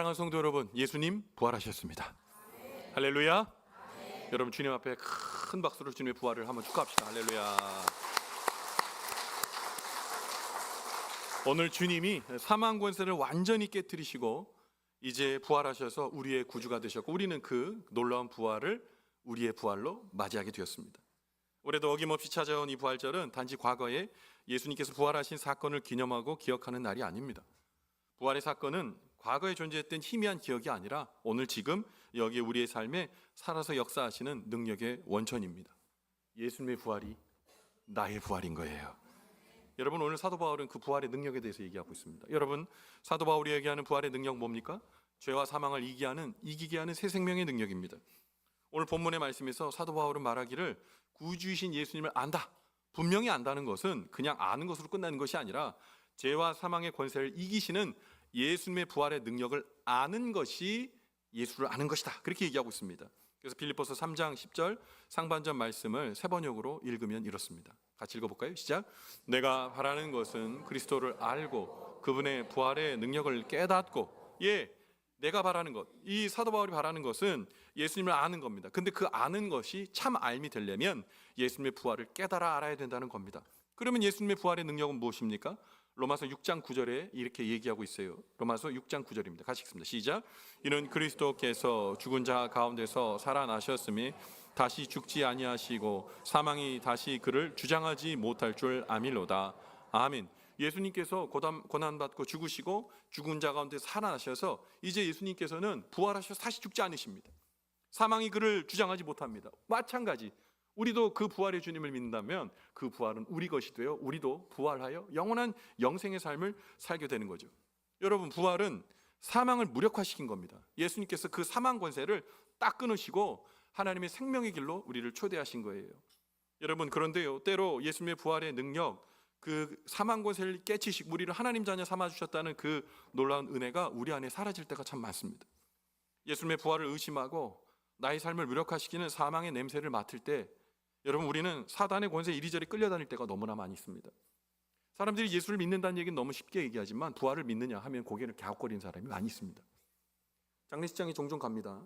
사랑하는 성도 여러분, 예수님 부활하셨습니다. 할렐루야. 여러분 주님 앞에 큰 박수로 주님의 부활을 한번 축하합시다. 할렐루야. 오늘 주님이 사망 권세를 완전히 깨뜨리시고 이제 부활하셔서 우리의 구주가 되셨고, 우리는 그 놀라운 부활을 우리의 부활로 맞이하게 되었습니다. 올해도 어김없이 찾아온 이 부활절은 단지 과거에 예수님께서 부활하신 사건을 기념하고 기억하는 날이 아닙니다. 부활의 사건은 과거에 존재했던 희미한 기억이 아니라 오늘 지금 여기 우리의 삶에 살아서 역사하시는 능력의 원천입니다. 예수님의 부활이 나의 부활인 거예요. 여러분, 오늘 사도 바울은 그 부활의 능력에 대해서 얘기하고 있습니다. 여러분, 사도 바울이 얘기하는 부활의 능력 뭡니까? 죄와 사망을 이기게 하는 새 생명의 능력입니다. 오늘 본문의 말씀에서 사도 바울은 말하기를 구주이신 예수님을 안다, 분명히 안다는 것은 그냥 아는 것으로 끝나는 것이 아니라 죄와 사망의 권세를 이기시는 예수님의 부활의 능력을 아는 것이 예수를 아는 것이다, 그렇게 얘기하고 있습니다. 그래서 빌립보서 3장 10절 상반절 말씀을 세 번역으로 읽으면 이렇습니다. 같이 읽어볼까요? 시작. 내가 바라는 것은 그리스도를 알고 그분의 부활의 능력을 깨닫고. 내가 바라는 것, 이 사도 바울이 바라는 것은 예수님을 아는 겁니다. 근데 그 아는 것이 참 알미 되려면 예수님의 부활을 깨달아 알아야 된다는 겁니다. 그러면 예수님의 부활의 능력은 무엇입니까? 로마서 6장 9절에 이렇게 얘기하고 있어요. 로마서 6장 9절입니다. 같이 읽습니다. 시작. 이는 그리스도께서 죽은 자 가운데서 살아나셨으니 다시 죽지 아니하시고 사망이 다시 그를 주장하지 못할 줄 아밀로다. 아멘. 예수님께서 고난받고 죽으시고 죽은 자 가운데 살아나셔서 이제 예수님께서는 부활하셔서 다시 죽지 않으십니다. 사망이 그를 주장하지 못합니다. 마찬가지 우리도 그 부활의 주님을 믿는다면 그 부활은 우리 것이 되어 우리도 부활하여 영원한 영생의 삶을 살게 되는 거죠. 여러분, 부활은 사망을 무력화시킨 겁니다. 예수님께서 그 사망 권세를 딱 끊으시고 하나님의 생명의 길로 우리를 초대하신 거예요. 여러분, 그런데요, 때로 예수님의 부활의 능력, 그 사망 권세를 깨치시고 우리를 하나님 자녀 삼아주셨다는 그 놀라운 은혜가 우리 안에 사라질 때가 참 많습니다. 예수님의 부활을 의심하고 나의 삶을 무력화시키는 사망의 냄새를 맡을 때, 여러분, 우리는 사단의 권세에 이리저리 끌려다닐 때가 너무나 많이 있습니다. 사람들이 예수를 믿는다는 얘기는 너무 쉽게 얘기하지만 부활을 믿느냐 하면 고개를 갸웃거리는 사람이 많이 있습니다. 장례식장에 종종 갑니다.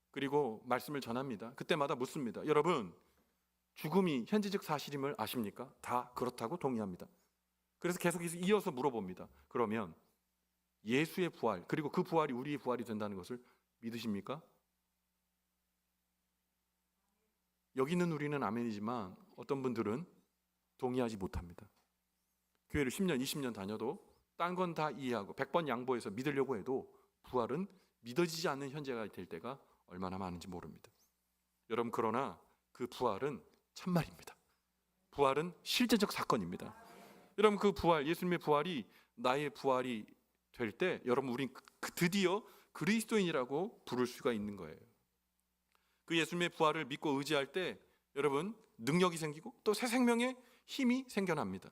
그리고 말씀을 전합니다. 그때마다 묻습니다. 여러분, 죽음이 현재적 사실임을 아십니까? 다 그렇다고 동의합니다. 그래서 계속 이어서 물어봅니다. 그러면 예수의 부활, 그리고 그 부활이 우리의 부활이 된다는 것을 믿으십니까? 여기 있는 우리는 아멘이지만 어떤 분들은 동의하지 못합니다. 교회를 10년, 20년 다녀도 딴 건 다 이해하고 100번 양보해서 믿으려고 해도 부활은 믿어지지 않는 현재가 될 때가 얼마나 많은지 모릅니다. 여러분, 그러나 그 부활은 참말입니다. 부활은 실제적 사건입니다. 여러분, 그 부활, 예수님의 부활이 나의 부활이 될 때 여러분, 우린 드디어 그리스도인이라고 부를 수가 있는 거예요. 그 예수님의 부활을 믿고 의지할 때 여러분, 능력이 생기고 또 새 생명의 힘이 생겨납니다.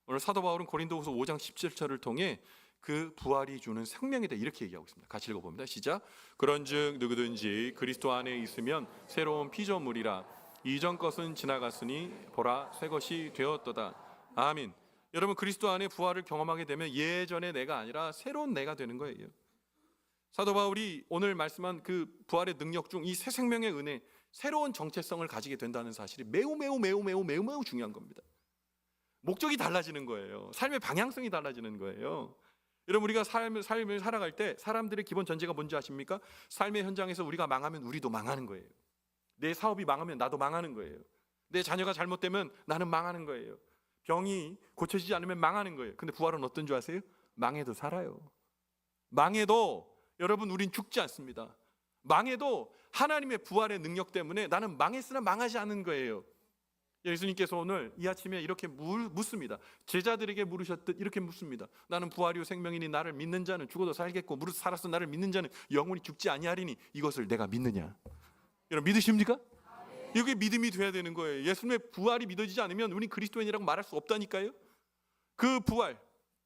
오늘 사도 바울은 고린도후서 5장 17절을 통해 그 부활이 주는 생명에 대해 이렇게 얘기하고 있습니다. 같이 읽어봅니다. 시작. 그런즉 누구든지 그리스도 안에 있으면 새로운 피조물이라. 이전 것은 지나갔으니 보라 새 것이 되었도다. 아멘. 여러분, 그리스도 안에 부활을 경험하게 되면 예전의 내가 아니라 새로운 내가 되는 거예요. 사도 바울이 오늘 말씀한 그 부활의 능력 중 이 새 생명의 은혜, 새로운 정체성을 가지게 된다는 사실이 매우 중요한 겁니다. 목적이 달라지는 거예요. 삶의 방향성이 달라지는 거예요. 여러분, 우리가 삶을 살아갈 때 사람들의 기본 전제가 뭔지 아십니까? 삶의 현장에서 우리가 망하면 우리도 망하는 거예요. 내 사업이 망하면 나도 망하는 거예요. 내 자녀가 잘못되면 나는 망하는 거예요. 병이 고쳐지지 않으면 망하는 거예요. 근데 부활은 어떤 줄 아세요? 망해도 살아요. 망해도 여러분, 우린 죽지 않습니다. 망해도 하나님의 부활의 능력 때문에 나는 망했으나 망하지 않은 거예요. 예수님께서 오늘 이 아침에 이렇게 묻습니다. 제자들에게 물으셨듯 이렇게 묻습니다. 나는 부활이요 생명이니 나를 믿는 자는 죽어도 살겠고 무릇 살아서 나를 믿는 자는 영원히 죽지 아니하리니 이것을 내가 믿느냐? 여러분, 믿으십니까? 이게 믿음이 돼야 되는 거예요. 예수님의 부활이 믿어지지 않으면 우린 그리스도인이라고 말할 수 없다니까요. 그 부활,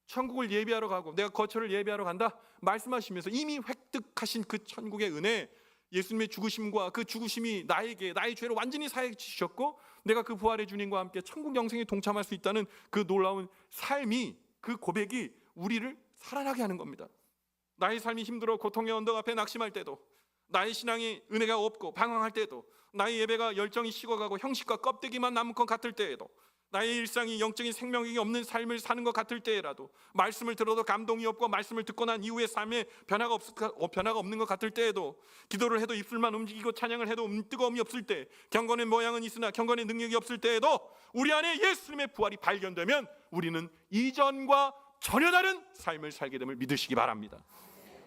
천국을 예비하러 가고 내가 거처를 예비하러 간다 말씀하시면서 이미 획득하신 그 천국의 은혜, 예수님의 죽으심과 그 죽으심이 나에게 나의 죄를 완전히 사해 주셨고 내가 그 부활의 주님과 함께 천국 영생에 동참할 수 있다는 그 놀라운 삶이, 그 고백이 우리를 살아나게 하는 겁니다. 나의 삶이 힘들어 고통의 언덕 앞에 낙심할 때도, 나의 신앙이 은혜가 없고 방황할 때도, 나의 예배가 열정이 식어가고 형식과 껍데기만 남은 것 같을 때에도, 나의 일상이 영적인 생명력이 없는 삶을 사는 것 같을 때라도, 말씀을 들어도 감동이 없고 말씀을 듣고 난 이후의 삶에 변화가 없는 것 같을 때에도, 기도를 해도 입술만 움직이고 찬양을 해도 뜨거움이 없을 때, 경건의 모양은 있으나 경건의 능력이 없을 때에도 우리 안에 예수님의 부활이 발견되면 우리는 이전과 전혀 다른 삶을 살게 됨을 믿으시기 바랍니다.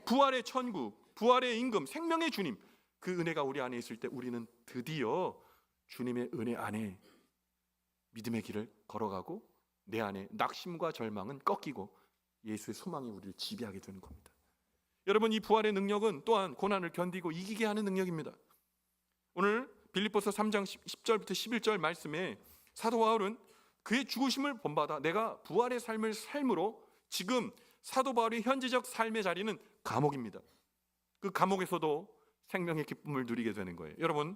부활의 천국, 부활의 임금, 생명의 주님, 그 은혜가 우리 안에 있을 때 우리는 드디어 주님의 은혜 안에 믿음의 길을 걸어가고 내 안에 낙심과 절망은 꺾이고 예수의 소망이 우리를 지배하게 되는 겁니다. 여러분, 이 부활의 능력은 또한 고난을 견디고 이기게 하는 능력입니다. 오늘 빌립보서 3장 10절부터 11절 말씀에 사도 바울은 그의 죽으심을 본받아 내가 부활의 삶을 삶으로, 지금 사도 바울의 현재적 삶의 자리는 감옥입니다. 그 감옥에서도 생명의 기쁨을 누리게 되는 거예요. 여러분,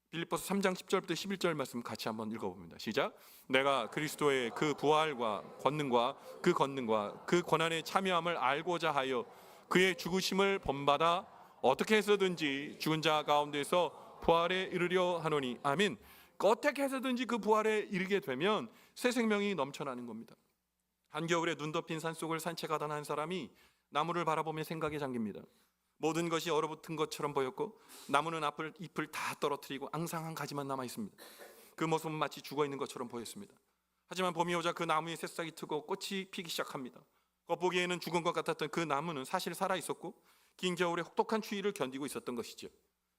빌립보서 3장 10절부터 11절 말씀 같이 한번 읽어봅니다. 시작. 내가 그리스도의 그 부활과 권능과 그 고난에 참여함을 알고자 하여 그의 죽으심을 본받아 어떻게 해서든지 죽은 자 가운데서 부활에 이르려 하노니. 아멘. 어떻게 해서든지 그 부활에 이르게 되면 새 생명이 넘쳐나는 겁니다. 한겨울에 눈 덮인 산속을 산책하던 한 사람이 나무를 바라보며 생각에 잠깁니다. 모든 것이 얼어붙은 것처럼 보였고 나무는 잎을 다 떨어뜨리고 앙상한 가지만 남아 있습니다. 그 모습은 마치 죽어 있는 것처럼 보였습니다. 하지만 봄이 오자 그 나무에 새싹이 트고 꽃이 피기 시작합니다. 겉보기에는 죽은 것 같았던 그 나무는 사실 살아 있었고 긴 겨울의 혹독한 추위를 견디고 있었던 것이죠.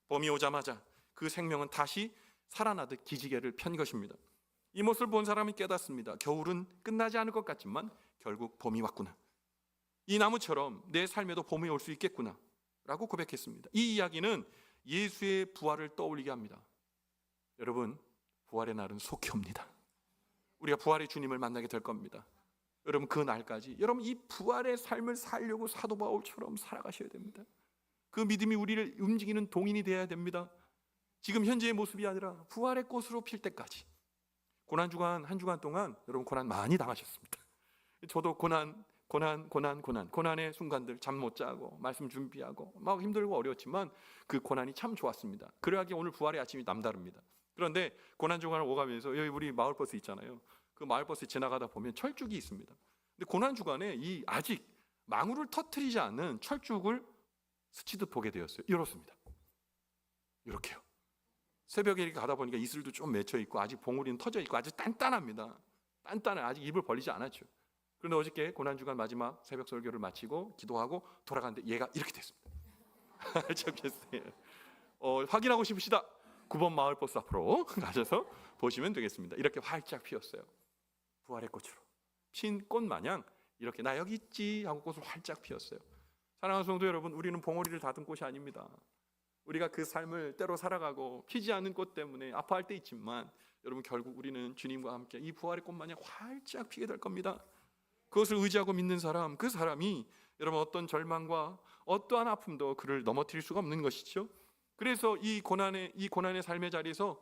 봄이 오자마자 그 생명은 다시 살아나듯 기지개를 편 것입니다. 이 모습을 본 사람이 깨닫습니다. 겨울은 끝나지 않을 것 같지만 결국 봄이 왔구나. 이 나무처럼 내 삶에도 봄이 올 수 있겠구나 라고 고백했습니다. 이 이야기는 예수의 부활을 떠올리게 합니다. 여러분, 부활의 날은 속히 옵니다. 우리가 부활의 주님을 만나게 될 겁니다. 여러분, 그 날까지 여러분 이 부활의 삶을 살려고 사도 바울처럼 살아가셔야 됩니다. 그 믿음이 우리를 움직이는 동인이 되어야 됩니다. 지금 현재의 모습이 아니라 부활의 꽃으로 필 때까지. 고난주간 한 주간 동안 여러분 고난 많이 당하셨습니다. 저도 고난의 순간들, 잠 못 자고 말씀 준비하고 막 힘들고 어려웠지만 그 고난이 참 좋았습니다. 그러하기에 오늘 부활의 아침이 남다릅니다. 그런데 고난주간을 오가면서 여기 우리 마을버스 있잖아요. 그 마을버스 지나가다 보면 철쭉이 있습니다. 근데 고난주간에 이 아직 망울을 터뜨리지 않는 철쭉을 스치듯 보게 되었어요. 이렇습니다. 이렇게요. 새벽에 이렇게 가다 보니까 이슬도 좀 맺혀 있고 아직 봉우리는 터져 있고 아주 단단합니다. 단단해. 아직 입을 벌리지 않았죠. 그런데 어저께 고난주간 마지막 새벽 설교를 마치고 기도하고 돌아갔는데 얘가 이렇게 됐습니다. 좋겠어요. 확인하고 싶으시다. 9번 마을버스 앞으로 가셔서 보시면 되겠습니다. 이렇게 활짝 피었어요. 부활의 꽃으로 핀 꽃 마냥 이렇게 나 여기 있지 하고 꽃을 활짝 피웠어요. 사랑하는 성도 여러분, 우리는 봉오리를 닫은 꽃이 아닙니다. 우리가 그 삶을 때로 살아가고 피지 않는 꽃 때문에 아파할 때 있지만 여러분 결국 우리는 주님과 함께 이 부활의 꽃 마냥 활짝 피게 될 겁니다. 그것을 의지하고 믿는 사람, 그 사람이 여러분 어떤 절망과 어떠한 아픔도 그를 넘어뜨릴 수가 없는 것이죠. 그래서 이 고난의 삶의 자리에서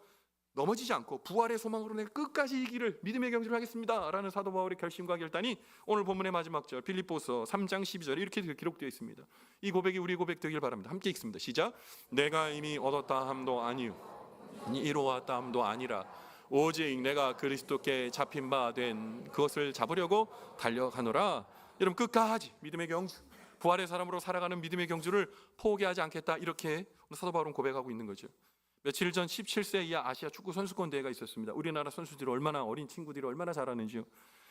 넘어지지 않고 부활의 소망으로 내가 끝까지 이 길을 믿음의 경주를 하겠습니다 라는 사도 바울의 결심과 결단이 오늘 본문의 마지막 절 빌립보서 3장 12절에 이렇게 기록되어 있습니다. 이 고백이 우리 고백 되길 바랍니다. 함께 읽습니다. 시작. 내가 이미 얻었다 함도 아니요 이루었다 함도 아니라 오직 내가 그리스도께 잡힌 바 된 그것을 잡으려고 달려가노라. 여러분 끝까지 믿음의 경주, 부활의 사람으로 살아가는 믿음의 경주를 포기하지 않겠다, 이렇게 사도 바울은 고백하고 있는 거죠. 며칠 전 17세 이하 아시아 축구 선수권 대회가 있었습니다. 우리나라 선수들이 얼마나, 어린 친구들이 얼마나 잘하는지요.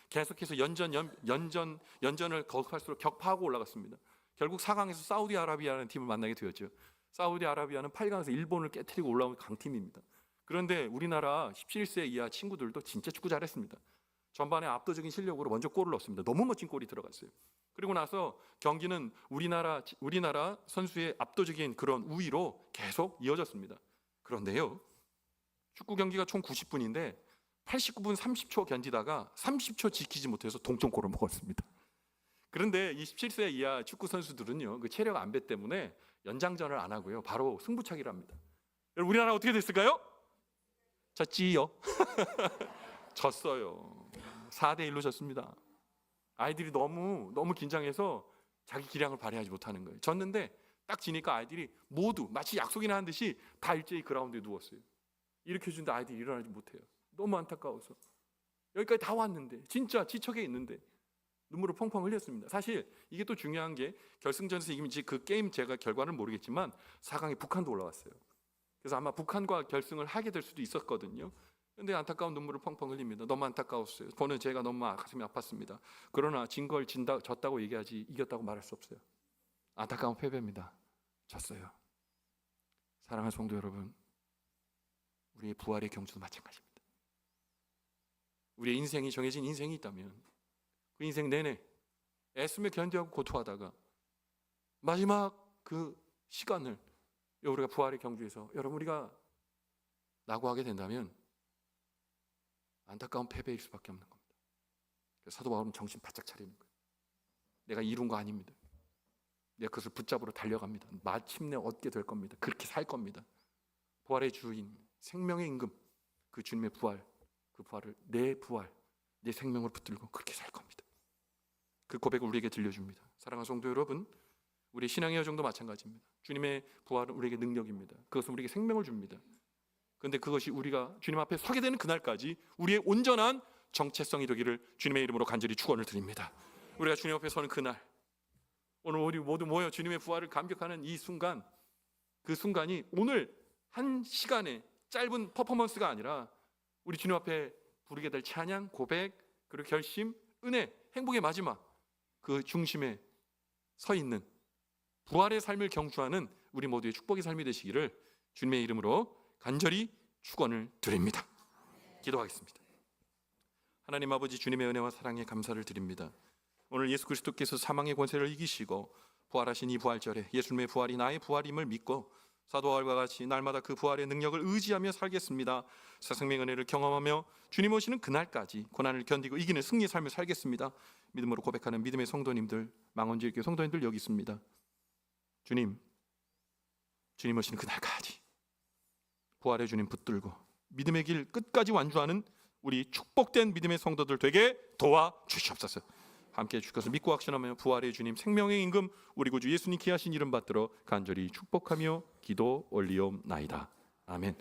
계속해서 연전을 거듭할수록 격파하고 올라갔습니다. 결국 4강에서 사우디아라비아라는 팀을 만나게 되었죠. 사우디아라비아는 8강에서 일본을 깨트리고 올라온 강팀입니다. 그런데 우리나라 17세 이하 친구들도 진짜 축구 잘했습니다. 전반에 압도적인 실력으로 먼저 골을 넣었습니다. 너무 멋진 골이 들어갔어요. 그리고 나서 경기는 우리나라 선수의 압도적인 그런 우위로 계속 이어졌습니다. 그런데요, 축구 경기가 총 90분인데 89분 30초 견디다가 30초 지키지 못해서 동점골을 먹었습니다. 그런데 이 17세 이하 축구 선수들은요, 그 체력 안배 때문에 연장전을 안 하고요, 바로 승부차기를 합니다. 여러분 우리나라 어떻게 됐을까요? 졌지요. 졌어요. 4대1로 졌습니다. 아이들이 너무 긴장해서 자기 기량을 발휘하지 못하는 거예요. 졌는데 딱 지니까 아이들이 모두 마치 약속이나 한 듯이 다 일제히 그라운드에 누웠어요. 일으켜준데 아이들이 일어나지 못해요. 너무 안타까워서. 여기까지 다 왔는데, 진짜 지척에 있는데 눈물을 펑펑 흘렸습니다. 사실 이게 또 중요한 게 결승전에서 이기면 그 게임 제가 결과는 모르겠지만 4강에 북한도 올라왔어요. 그래서 아마 북한과 결승을 하게 될 수도 있었거든요. 근데 안타까운 눈물을 펑펑 흘립니다. 너무 안타까웠어요. 보는 제가 너무 가슴이 아팠습니다. 그러나 진 걸 졌다고 얘기하지 이겼다고 말할 수 없어요. 안타까운 패배입니다. 졌어요. 사랑하는 성도 여러분, 우리의 부활의 경주도 마찬가지입니다. 우리의 인생이 정해진 인생이 있다면 그 인생 내내 애쓰며 견디하고 고통하다가 마지막 그 시간을 우리가 부활의 경주에서 여러분 우리가 낙오하게 된다면 안타까운 패배일 수밖에 없는 겁니다. 사도 바울은 정신 바짝 차리는 거예요. 내가 이룬 거 아닙니다. 내가 그것을 붙잡으러 달려갑니다. 마침내 얻게 될 겁니다. 그렇게 살 겁니다. 부활의 주인, 생명의 임금, 그 주님의 부활, 그 부활을 내 부활, 내 생명을 붙들고 그렇게 살 겁니다. 그 고백을 우리에게 들려줍니다. 사랑하는 성도 여러분, 우리 신앙의 여정도 마찬가지입니다. 주님의 부활은 우리에게 능력입니다. 그것은 우리에게 생명을 줍니다. 그런데 그것이 우리가 주님 앞에 서게 되는 그날까지 우리의 온전한 정체성이 되기를 주님의 이름으로 간절히 축원을 드립니다. 우리가 주님 앞에 서는 그날, 오늘 우리 모두 모여 주님의 부활을 감격하는 이 순간, 그 순간이 오늘 한 시간의 짧은 퍼포먼스가 아니라 우리 주님 앞에 부르게 될 찬양, 고백, 그리고 결심, 은혜, 행복의 마지막 그 중심에 서 있는 부활의 삶을 경주하는 우리 모두의 축복의 삶이 되시기를 주님의 이름으로 간절히 축원을 드립니다. 기도하겠습니다. 하나님 아버지, 주님의 은혜와 사랑에 감사를 드립니다. 오늘 예수 그리스도께서 사망의 권세를 이기시고 부활하신 이 부활절에 예수님의 부활이 나의 부활임을 믿고 사도 바울과 같이 날마다 그 부활의 능력을 의지하며 살겠습니다. 새생명의 은혜를 경험하며 주님 오시는 그날까지 고난을 견디고 이기는 승리의 삶을 살겠습니다. 믿음으로 고백하는 믿음의 성도님들, 망원지교회 성도님들 여기 있습니다. 주님 오시는 그날까지 부활의 주님 붙들고 믿음의 길 끝까지 완주하는 우리 축복된 믿음의 성도들 되게 도와주시옵소서. 함께해 주실 것을 믿고 확신하며 부활의 주님, 생명의 임금 우리 구주 예수님 귀하신 이름 받들어 간절히 축복하며 기도 올리옵나이다. 아멘.